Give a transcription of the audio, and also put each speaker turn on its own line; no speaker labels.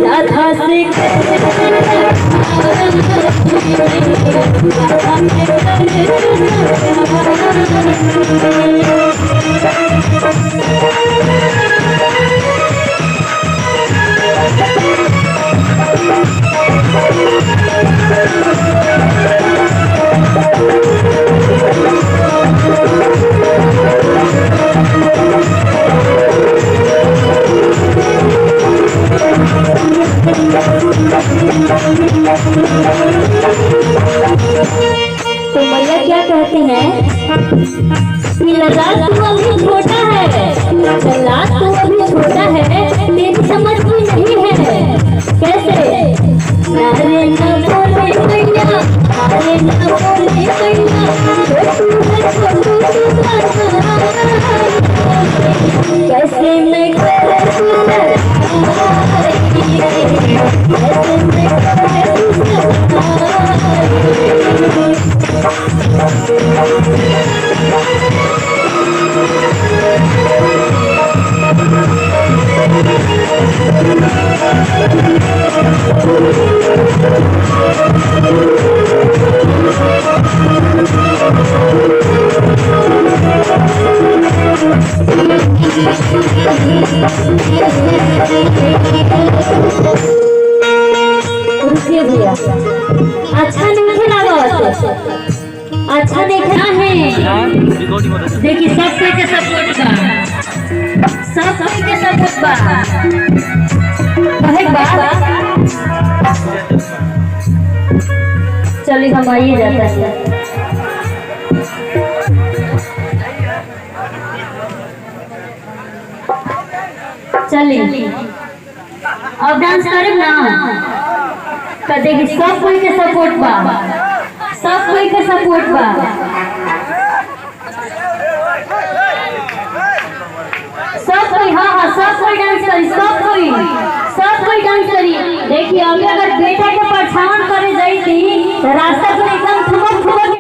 राधा से तो मैया क्या कहते हैं कि ललाट तू अभी छोटा है, ललाट तू अभी छोटा है, तेरी समझ में नहीं है। कैसे? अरे न बोले मैया, अरे न बोले मैया, कैसे मैं भैया अच्छा नहीं खेला, अच्छा नहीं खेला है। देखिए सब कोई के सपोर्ट बा, सब कोई के सपोर्ट बा। कहे बा चलिए हम आइए जाता है। चलिए अब डांस करें ना, देखिए सब कोई के सपोर्ट बा, सब कोई के सपोर्ट बा। सब कोई, हाँ हाँ सब कोई डांस करी, सब कोई डांस करी। देखिए अभी